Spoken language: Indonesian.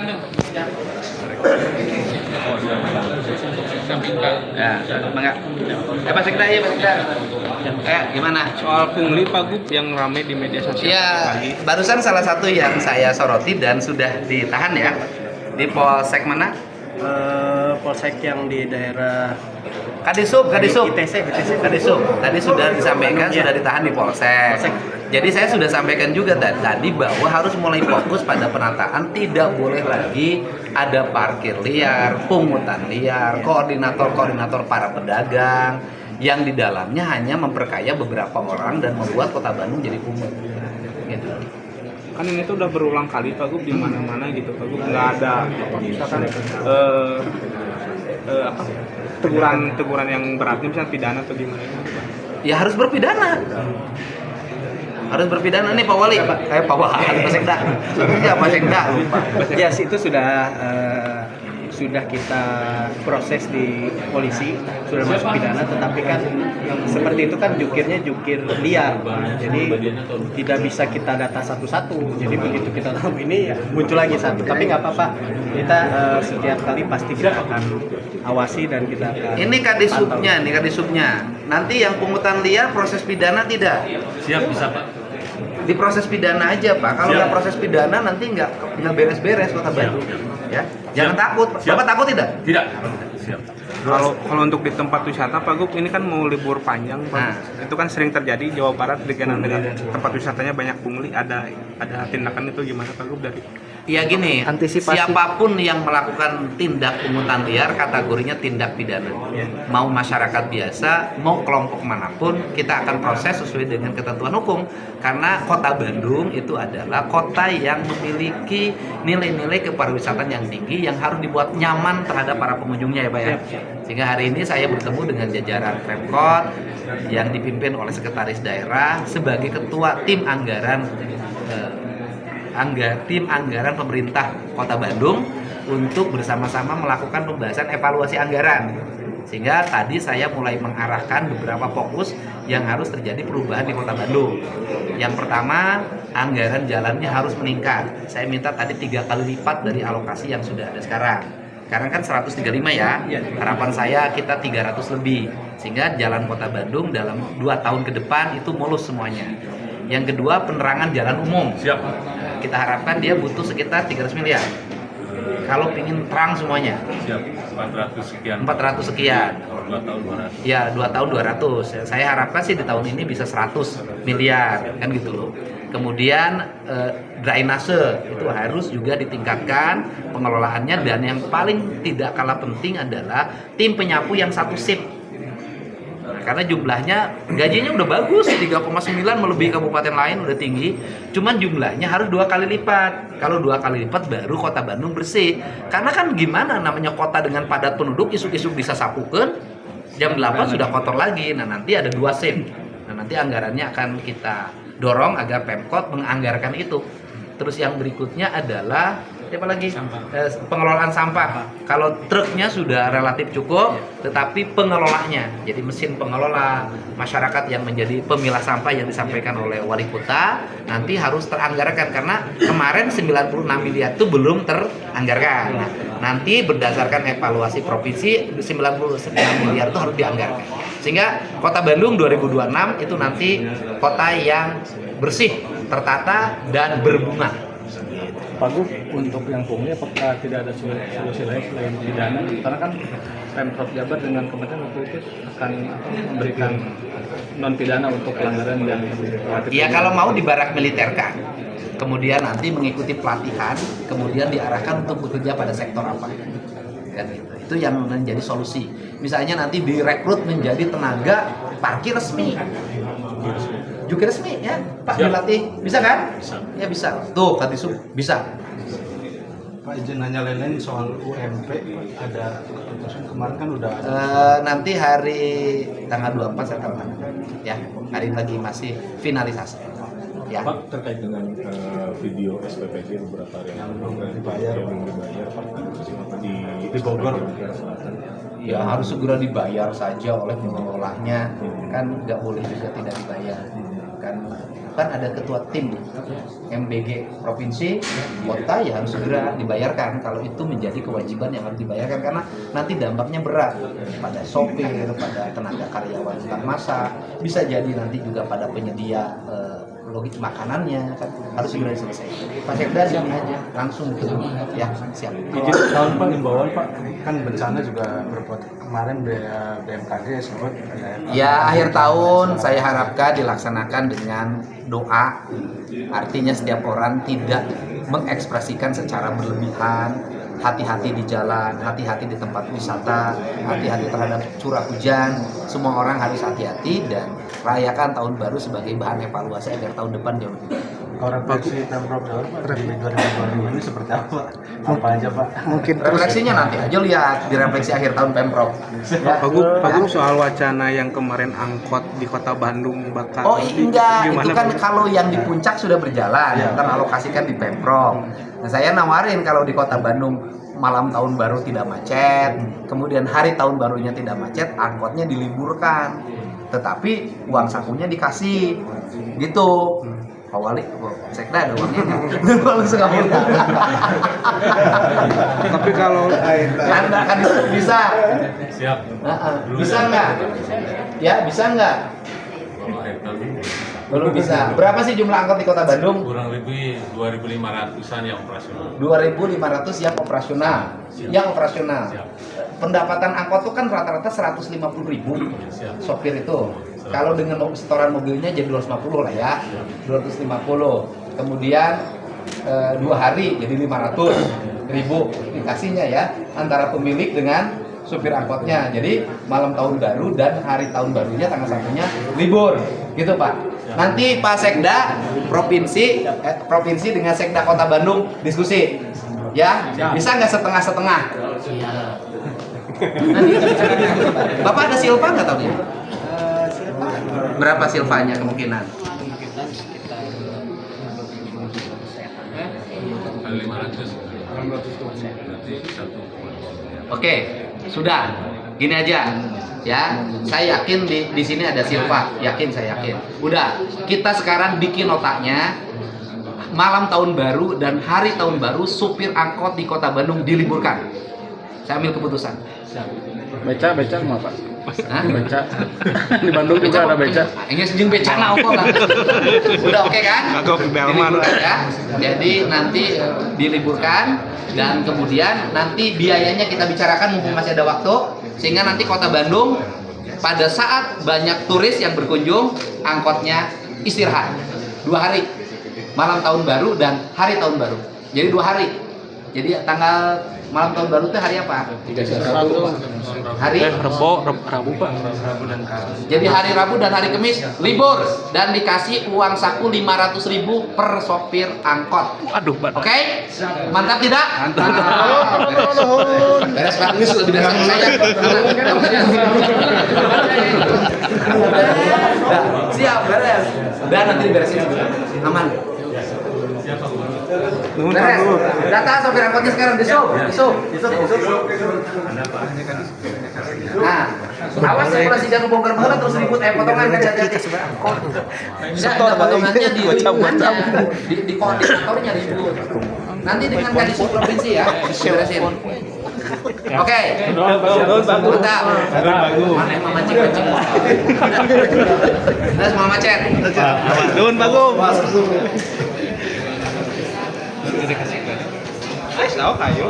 Ya, enggak. Pak Sekda ya, Pak Sekda. Gimana? Soal pungli Pak Gub yang ramai di media sosial Ya, pagi. barusan salah satu yang saya soroti dan sudah ditahan ya. Di Polsek mana? Polsek yang di daerah Kadisub. ITC. Kadisub. Tadi sudah disampaikan, sudah ditahan di Polsek. Jadi saya sudah sampaikan juga tadi bahwa harus mulai fokus pada penataan, tidak boleh lagi ada parkir liar, pungutan liar, koordinator para pedagang yang di dalamnya hanya memperkaya beberapa orang dan membuat Kota Bandung jadi kumuh. Gitu. Kan ini tuh udah berulang kali Pak Gub di mana-mana gitu Pak Gub, nggak ada misalkan teguran yang berat, misalnya pidana atau gimana gitu. Ya harus berpidana. Harus berpidana nih Pak Wali. Pak Wali, Pak Sekda. Ya Pak Sekda. Ya, itu sudah kita proses di polisi, sudah masuk pidana, tetapi kan seperti itu kan jukirnya jukir liar, jadi tidak bisa kita data satu-satu. Jadi begitu kita tahu ini ya muncul lagi satu, tapi nggak apa-apa, kita setiap kali pasti kita akan awasi dan kita akan Ini kadisubnya. Nanti yang pungutan liar proses pidana tidak? Siap, bisa Pak. Di proses pidana aja Pak. Kalau nggak proses pidana nanti nggak beres-beres Kota Bandung. Ya, jangan takut. Siap. Bapak takut tidak? Tidak. Siap. Kalau untuk di tempat wisata Pak Gub, ini kan mau libur panjang Pak. Nah. Itu kan sering terjadi Jawa Barat dengan tempat wisatanya banyak pungli, ada tindakan itu gimana Pak Gub dari? Ya gini, Antisipasi. siapapun yang melakukan tindak pungutan liar kategorinya tindak pidana. Mau masyarakat biasa, mau kelompok manapun, kita akan proses sesuai dengan ketentuan hukum. Karena Kota Bandung itu adalah kota yang memiliki nilai-nilai kepariwisataan yang tinggi yang harus dibuat nyaman terhadap para pengunjungnya ya Pak ya. Sehingga hari ini saya bertemu dengan jajaran Pemkot yang dipimpin oleh Sekretaris Daerah sebagai Ketua Tim Anggaran tim anggaran pemerintah Kota Bandung untuk bersama-sama melakukan pembahasan evaluasi anggaran. Sehingga tadi saya mulai mengarahkan beberapa fokus yang harus terjadi perubahan di Kota Bandung. Yang pertama, anggaran jalannya harus meningkat. Saya minta tadi 3 kali lipat dari alokasi yang sudah ada sekarang. Sekarang kan 135 ya. Harapan saya kita 300 lebih. Sehingga jalan Kota Bandung dalam 2 tahun ke depan itu mulus semuanya. Yang kedua, penerangan jalan umum. Siap. Kita harapkan dia butuh sekitar 300 miliar. Kalau ingin terang semuanya. Siap. 400 sekian. 400 sekian. 2 tahun 200. Ya, 2 tahun 200. Saya harapkan sih di tahun ini bisa 100 miliar, kan gitu loh. Kemudian drainase itu harus juga ditingkatkan pengelolaannya, dan yang paling tidak kalah penting adalah tim penyapu yang satu shift. Karena jumlahnya, gajinya udah bagus, 3,9 melebihi kabupaten lain, udah tinggi. Cuman jumlahnya harus 2 kali lipat. Kalau 2 kali lipat baru Kota Bandung bersih. Karena kan gimana namanya kota dengan padat penduduk, isuk-isuk bisa sapukan, jam 8 sudah kotor lagi. Nah nanti ada 2 shift. Nah nanti anggarannya akan kita dorong agar Pemkot menganggarkan itu. Terus yang berikutnya adalah apa lagi? Pengelolaan sampah. Kalau truknya sudah relatif cukup, tetapi pengelolanya, jadi mesin pengelola, masyarakat yang menjadi pemilah sampah yang disampaikan oleh wali kota nanti harus teranggarkan, karena kemarin 96 miliar itu belum teranggarkan. Nah, nanti berdasarkan evaluasi provinsi 99 miliar itu harus dianggarkan. Sehingga Kota Bandung 2026 itu nanti kota yang bersih, tertata dan berbunga. Pak Gub, untuk yang pungli apakah tidak ada solusi lain selain pidana? Karena kan Pemprov Jabar dengan Kementerian waktu itu akan memberikan non pidana untuk pelanggaran yang relatif. Ya kalau mau dibarak militerkan, kemudian nanti mengikuti pelatihan, kemudian diarahkan untuk bekerja pada sektor apa, kan gitu. Itu yang menjadi solusi. Misalnya nanti direkrut menjadi tenaga parkir resmi. Jukir resmi ya, Pak, dilatih, bisa kan? Bisa. Ya bisa. Tuh, Kadisub bisa. Pak, izin nanya lain-lain soal UMP, ada keputusan kemarin kan udah ada. Nanti hari tanggal 24 September. Ya, hari ini lagi masih finalisasi. Ya. Pak, terkait dengan video SPPG beberapa hari yang dibayar di Bogor, Ya harus segera dibayar saja oleh pengelolanya, kan nggak boleh juga tidak dibayar, kan kan ada ketua tim MBG provinsi, kota ya harus segera dibayarkan kalau itu menjadi kewajiban yang harus dibayarkan karena nanti dampaknya berat pada sopir, pada tenaga karyawan antar masa, bisa jadi nanti juga pada penyedia logis makanannya kan harus segera diselesaikan. Pak Sekda di sini aja langsung gitu ya siap. Izin tahun Pak, imbauan Pak, kan bencana juga berpotensi kemarin BMKG sebut Ya akhir tahun saya harapkan dilaksanakan dengan doa, artinya setiap orang tidak mengekspresikan secara berlebihan, hati-hati di jalan, hati-hati di tempat wisata, hati-hati terhadap curah hujan, semua orang harus hati-hati dan rayakan tahun baru sebagai bahan evaluasi agar tahun depan jauh lebih baik. kalau refleksi Pemprov Jawa Barat di 2020 ini seperti apa? Apa aja Pak? Mungkin Refleksinya nanti aja lihat di refleksi akhir tahun Pemprov. Ya. Pak Gub soal wacana yang kemarin angkot di kota Bandung bakal Oh enggak, itu kan Pak? kalau yang di puncak sudah berjalan, yang teralokasikan di Pemprov. Nah, saya nawarin kalau di kota Bandung malam tahun baru tidak macet, kemudian hari tahun barunya tidak macet, angkotnya diliburkan. Tetapi uang sakunya dikasih, gitu. Pak Wali, Sekda ada uangnya nggak? Langsung nggak mau. Tapi kalau Anda kan itu bisa, Siap. bisa nggak? Ya bisa nggak? Kalau akhir tahun Belum bisa. Berapa sih jumlah angkot di kota Bandung? kurang lebih 2.500-an yang operasional. 2.500 yang operasional. Yang operasional. Siap. Pendapatan angkot itu kan rata-rata 150.000 Siap. sopir itu. Kalau dengan setoran mobilnya jadi 250 lah ya. 250. Kemudian 2 hari jadi 500.000 dikasihnya ya antara pemilik dengan supir angkotnya. Jadi malam tahun baru dan hari tahun barunya tanggal 1-nya libur. Gitu Pak. Nanti Pak Sekda provinsi dengan Sekda Kota Bandung diskusi. Ya, bisa nggak setengah-setengah? Nanti kita bicara diskusi, Pak. Bapak ada silva nggak tahun ini? Berapa silvanya kemungkinan? kemungkinan sekitar Kali 500. Berarti 1,2. Oke, sudah. Gini aja, ya. Saya yakin di sini ada silva, saya yakin. Udah, kita sekarang bikin otaknya. Malam tahun baru dan hari tahun baru supir angkot di Kota Bandung diliburkan. Saya ambil keputusan. Beca mau Pak? Hah? Beca. Di Bandung juga ada beca. Ini sejeng beca nah kok lah. Udah oke kan? Agak Belman. Diliburkan ya. Jadi nanti diliburkan dan kemudian nanti biayanya kita bicarakan mumpung masih ada waktu sehingga nanti Kota Bandung pada saat banyak turis yang berkunjung angkotnya istirahat 2 hari malam tahun baru dan hari tahun baru jadi 2 hari jadi tanggal malam tahun baru itu hari apa? Hari Rabu Pak. Jadi hari Rabu dan hari Kamis libur dan dikasih uang saku 500.000 per sopir angkot. Aduh, Pak. Oke? Mantap tidak? Mantap. Beres Pak, ini sudah biasa saya. Nah, siap, beres. Dan nanti diberesin juga. Aman. Beres. Data sopir angkotnya sekarang di show. Nah, awas ya kalau jangan bongkar banget terus ribut potongan kan jadi. Setor potongannya di di koordinatornya ribut. Nanti dengan kadis provinsi ya diberesin. Oke. Mantap. Mana yang memancing. Terus Mama Cen. Nuhun Pak Gub. Tahu kayu.